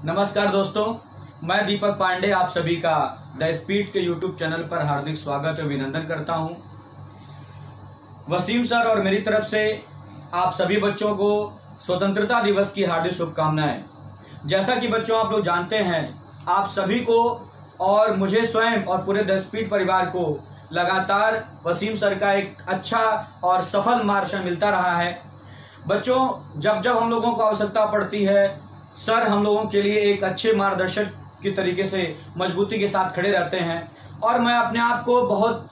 नमस्कार दोस्तों, मैं दीपक पांडे आप सभी का द स्पीड के यूट्यूब चैनल पर हार्दिक स्वागत और अभिनंदन करता हूं। वसीम सर और मेरी तरफ से आप सभी बच्चों को स्वतंत्रता दिवस की हार्दिक शुभकामनाएं। जैसा कि बच्चों आप लोग जानते हैं, आप सभी को और मुझे स्वयं और पूरे द स्पीड परिवार को लगातार वसीम सर का एक अच्छा और सफल मार्गदर्शन मिलता रहा है। बच्चों, जब जब हम लोगों को आवश्यकता पड़ती है, सर हम लोगों के लिए एक अच्छे मार्गदर्शक की तरीके से मजबूती के साथ खड़े रहते हैं और मैं अपने आप को बहुत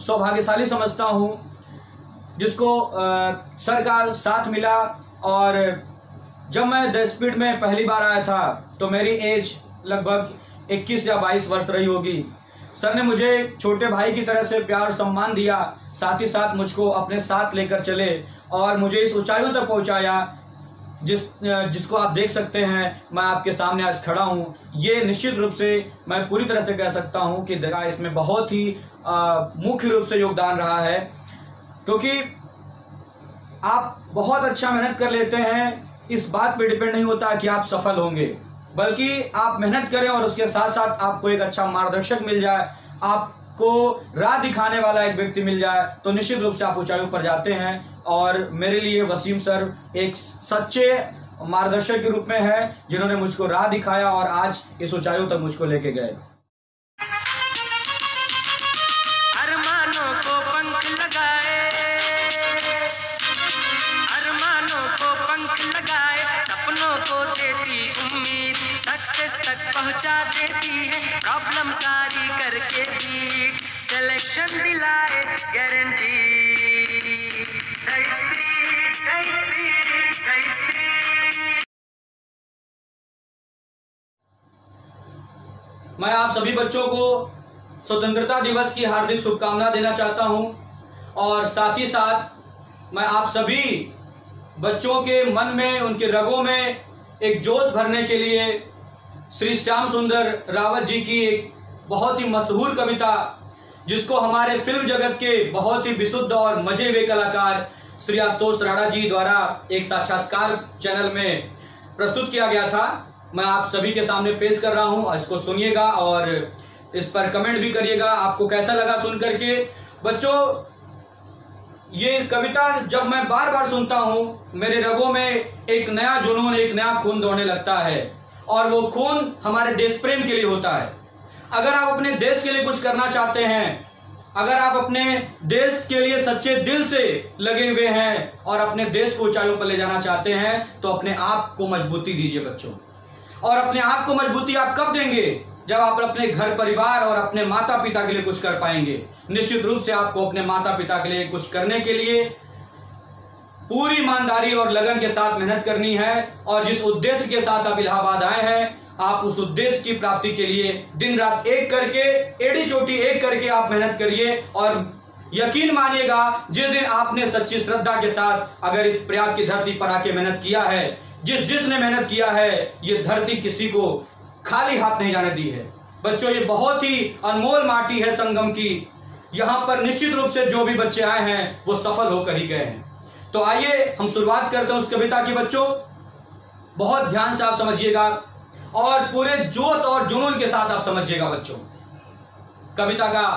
सौभाग्यशाली समझता हूं जिसको सर का साथ मिला। और जब मैं द स्पीड में पहली बार आया था तो मेरी एज लगभग 21 या 22 वर्ष रही होगी। सर ने मुझे छोटे भाई की तरह से प्यार और सम्मान दिया, साथ ही साथ मुझको अपने साथ लेकर चले और मुझे इस ऊंचाइयों तक पहुंचाया जिसको आप देख सकते हैं। मैं आपके सामने आज खड़ा हूं। ये निश्चित रूप से मैं पूरी तरह से कह सकता हूं कि इसमें बहुत ही मुख्य रूप से योगदान रहा है, क्योंकि आप बहुत अच्छा मेहनत कर लेते हैं। इस बात पे डिपेंड नहीं होता कि आप सफल होंगे, बल्कि आप मेहनत करें और उसके साथ साथ आपको एक अच्छा मार्गदर्शक मिल जाए, आपको राह दिखाने वाला एक व्यक्ति मिल जाए, तो निश्चित रूप से आप ऊंचाइयों पर जाते हैं। और मेरे लिए वसीम सर एक सच्चे मार्गदर्शक के रूप में है, जिन्होंने मुझको राह दिखाया और आज इस ऊंचाइयों तक मुझको लेके गए। अरमानों को पंख लगाए, अरमानों को पंख लगाए, सपनों को देती उम्मीद, सक्सेस तक पहुंचा देती है, प्रॉब्लम सारी करके बीट, सिलेक्शन दिलाए गारंटी। मैं आप सभी बच्चों को स्वतंत्रता दिवस की हार्दिक शुभकामना देना चाहता हूं और साथ ही साथ मैं आप सभी बच्चों के मन में, उनके रगों में एक जोश भरने के लिए श्री श्याम सुंदर रावत जी की एक बहुत ही मशहूर कविता, जिसको हमारे फिल्म जगत के बहुत ही विशुद्ध और मजे हुए कलाकार श्री आशुतोष राणा जी द्वारा एक साक्षात्कार चैनल में प्रस्तुत किया गया था, मैं आप सभी के सामने पेश कर रहा हूं। इसको सुनिएगा और इस पर कमेंट भी करिएगा, आपको कैसा लगा सुन करके। बच्चों, ये कविता जब मैं बार बार सुनता हूं, मेरे रगों में एक नया जुनून, एक नया खून दौड़ने लगता है और वो खून हमारे देश प्रेम के लिए होता है। अगर आप अपने देश के लिए कुछ करना चाहते हैं, अगर आप अपने देश के लिए सच्चे दिल से लगे हुए हैं और अपने देश को ऊंचाइयों पर ले जाना चाहते हैं, तो अपने आप को मजबूती दीजिए बच्चों। और अपने आप को मजबूती आप कब देंगे? जब आप अपने घर परिवार और अपने माता पिता के लिए कुछ कर पाएंगे। निश्चित रूप से आपको अपने माता पिता के लिए कुछ करने के लिए पूरी ईमानदारी और लगन के साथ मेहनत करनी है और जिस उद्देश्य के साथ आप इलाहाबाद आए हैं, आप उस उद्देश्य की प्राप्ति के लिए दिन रात एक करके, एड़ी चोटी एक करके आप मेहनत करिए। और यकीन मानिएगा, जिस दिन आपने सच्ची श्रद्धा के साथ अगर इस प्रयाग की धरती पर आके मेहनत किया है, जिसने मेहनत किया है, ये धरती किसी को खाली हाथ नहीं जाने दी है। बच्चों, ये बहुत ही अनमोल माटी है संगम की। यहां पर निश्चित रूप से जो भी बच्चे आए हैं वो सफल होकर ही गए हैं। तो आइए हम शुरुआत करते हैं उस कविता की। बच्चों, बहुत ध्यान से आप समझिएगा और पूरे जोश और जुनून के साथ आप समझिएगा। बच्चों, कविता का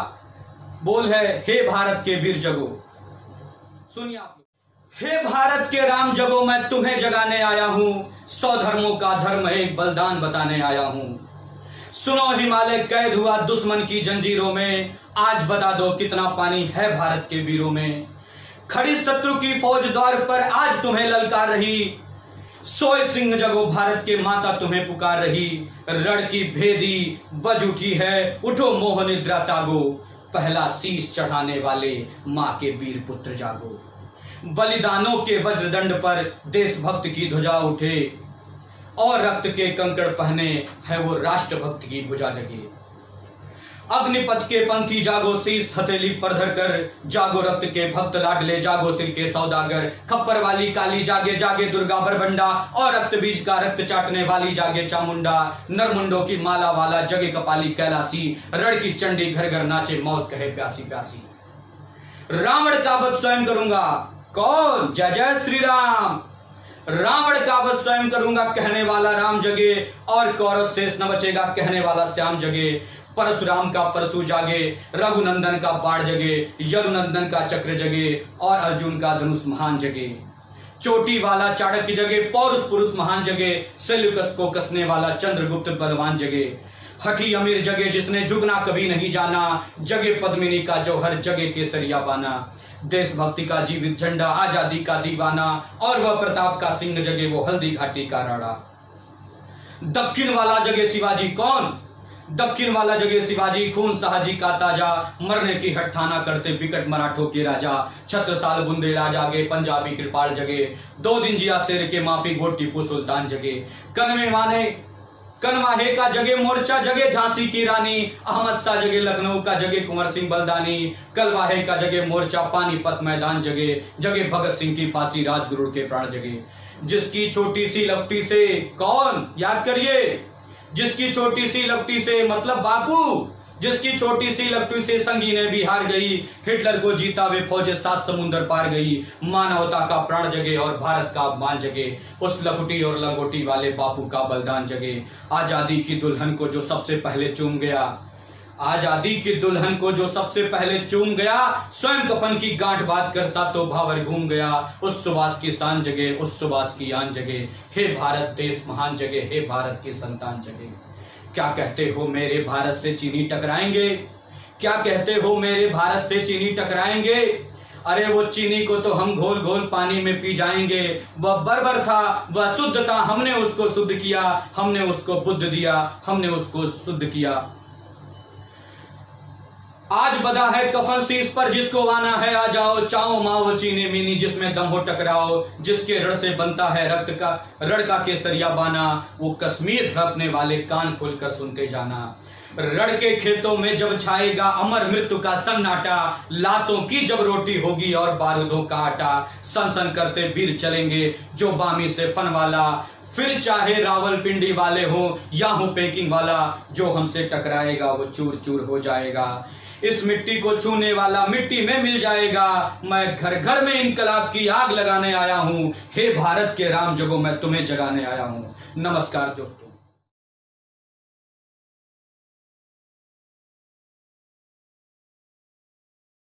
बोल है, हे भारत के वीर जगो। सुनिए आप। हे भारत के राम जगो, मैं तुम्हें जगाने आया हूं, 100 धर्मों का धर्म एक बलिदान बताने आया हूं। सुनो, हिमालय कैद हुआ दुश्मन की जंजीरों में, आज बता दो कितना पानी है भारत के वीरों में। खड़ी शत्रु की फौज द्वार पर आज तुम्हें ललकार रही, सोए सिंह जगो भारत के माता तुम्हें पुकार रही। रण की भेदी बज उठी है, उठो मोह निद्रा त्यागो, पहला शीश चढ़ाने वाले माँ के वीर पुत्र जागो। बलिदानों के वज्रदंड पर देशभक्त की ध्वजा उठे और रक्त के कंकड़ पहने है वो राष्ट्रभक्त की भुजा जगे। अग्निपथ के पंथी जागो, शीश हथेली पर धरकर, जागो रक्त के भक्त लाडले, जागो सिर के सौदागर। खप्पर वाली काली जागे, जागे दुर्गा बरबंडा, और रक्त बीज का रक्त चाटने वाली जागे चामुंडा। नरमुंडों की माला वाला जगे कपाली कैलासी, रण की चंडी घर घर नाचे, मौत कहे प्यासी प्यासी। रावण का वध स्वयं करूंगा, कौन? जय जय श्री राम। रावण का वध स्वयं करूंगा कहने वाला राम जगे, और कौरव शेष न बचेगा कहने वाला श्याम जगे। परशुराम का परशु जागे, रघुनंदन का बाण जगे, यदुनंदन का चक्र जगे, और अर्जुन का धनुष महान जगे। चोटी वाला चाणक्य जगे, पौरुष पुरुष महान जगे, सेल्यूकस को कसने वाला चंद्रगुप्त बलवान जगे। हठी अमीर जगे जिसने झुकना कभी नहीं जाना, जगे पद्मिनी का जौहर, जगे केसरिया बाना। देशभक्ति का जीवित झंडा, आजादी का दीवाना, और वह प्रताप का सिंह जगे, वो हल्दी घाटी का राणा। दक्षिण वाला जगे शिवाजी कौन? दक्षिण वाला जगे शिवाजी, खून शाहजी का ताजा, मरने की हट्ठाना करते विकट मराठों के राजा। छत्रसाल बुंदेला जागे, पंजाबी कृपाल जगे, 2 दिन जिया शेर के माफी, वो टीपू सुल्तान जगे। कनवाहे का जगे मोर्चा, जगे झांसी की रानी, अहमद शाह जगे लखनऊ का, जगे कुंवर सिंह बलदानी। कलवाहे का जगे मोर्चा, पानीपत मैदान जगे, जगे भगत सिंह की फांसी, राजगुरु के प्राण जगे। जिसकी छोटी सी लपटी से कौन, याद करिए, जिसकी छोटी सी लपटी से मतलब बापू, जिसकी छोटी सी लपटी से संगीने भी हार गई, हिटलर को जीता वे फौजें 7 समुंदर पार गई। मानवता का प्राण जगे और भारत का अपमान जगे, उस लपटी और लंगोटी वाले बापू का बलिदान जगे। आजादी की दुल्हन को जो सबसे पहले चूम गया, आजादी की दुल्हन को जो सबसे पहले चूम गया, स्वयं कफन की गांठ बांध कर सातों भावर घूम गया। उस सुभाष की शान जगे, उस सुभाष की आन जगे, हे भारत देश महान जगे, हे भारत की संतान जगे। क्या कहते हो मेरे भारत से चीनी टकराएंगे? क्या कहते हो मेरे भारत से चीनी टकराएंगे? अरे वो चीनी को तो हम घोल घोल पानी में पी जाएंगे। वह बर्बर था, वह शुद्ध था, हमने उसको शुद्ध किया, हमने उसको बुद्ध दिया, हमने उसको शुद्ध किया। आज बदा है कफन शीश पर, जिसको आना है आ जाओ, चाओ माओ चीनी मीनी, जिसमें दम हो टकराओ। जिसके रण से बनता है रक्त का, रण का केसरिया बाना, वो कश्मीर हड़पने वाले कान खोलकर सुनते जाना। रण के खेतों में जब छाएगा अमर मृत्यु का सन्नाटा, लाशों की जब रोटी होगी और बारूदों का आटा। सन सन करते वीर चलेंगे जो बामी से फन वाला, फिर चाहे रावलपिंडी वाले हो या हो पेकिंग वाला, जो हमसे टकराएगा वो चूर चूर हो जाएगा। इस मिट्टी को छूने वाला मिट्टी में मिल जाएगा। मैं घर घर में इनकलाब की आग लगाने आया हूँ, हे भारत के राम जगो मैं तुम्हें जगाने आया हूँ। नमस्कार दोस्तों।